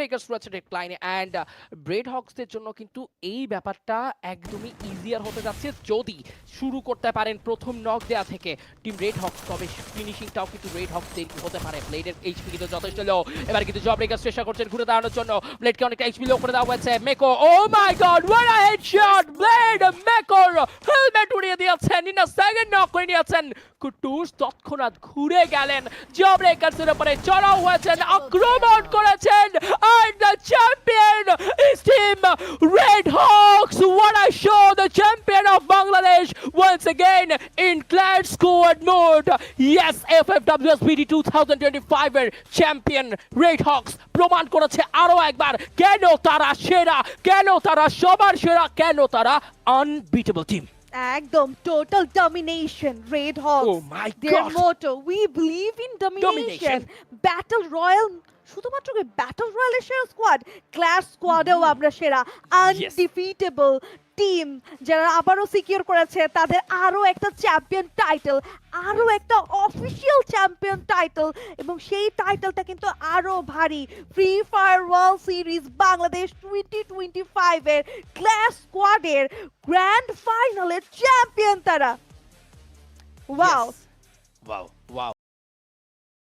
Breakers রয়েছে ডেডলাইনে and bread হক্সদের জন্য কিন্তু এই ব্যাপারটা একদমই ইজিয়ার হতে যাচ্ছে যদি শুরু করতে পারেন প্রথম নক দেয়া থেকে টিম রেড হক্স। তবে ফিনিশিংটাও কিন্তু রেড হক্সদের হতে পারে। ব্লেডের এইচপি কিন্তু যথেষ্ট লো, এবার কিন্তু জব ব্রেকার্স চেষ্টা করছেন ঘুরে দাঁড়ানোর জন্য। ব্লেডকে অনেকটা এইচপি লো করে দেওয়া হয়েছে। Meiko, oh my God, what a headshot! Blade মেকোর হেলমেট উড়িয়ে দিয়েছেন, ইন আ সেকেন্ড নক করে নিয়েছেন। কুটুস তৎক্ষণাৎ ঘুরে গেলেন, জব ব্রেকার্সের উপরে চড়াও হয়েছেন, আক্রমণ করেছেন, and the champion is team Red Hawks. What a show! The champion of Bangladesh once again in Clad Squad mode. Yes, FFWSBD 2025 এর চ্যাম্পিয়ন রেড হক্স প্রমাণ করেছে আরো একবার কেন তারা সেরা, কেন তারা সবার সেরা, কেন তারা আনবিটেবল টিম। একদম total domination Red Hawks. Oh my there God! Motto we believe in domination. Battle royale, শুধুমাত্র ব্যাটল রয়্যালের সেরা স্কোয়াড, ক্লাস স্কোয়াডেও আমরা সেরা, আনডিফিটেবল টিম যারা আবারও সিকিউর করেছে তাদের আরো একটা চ্যাম্পিয়ন টাইটেল, আরো একটা অফিসিয়াল চ্যাম্পিয়ন টাইটেল, এবং সেই টাইটেলটা কিন্তু আরো ভারী। Free fire world series Bangladesh 2025 এর ক্লাস স্কোয়াডের গ্র্যান্ড ফাইনালের চ্যাম্পিয়ন তারা। ওয়াও! Wow.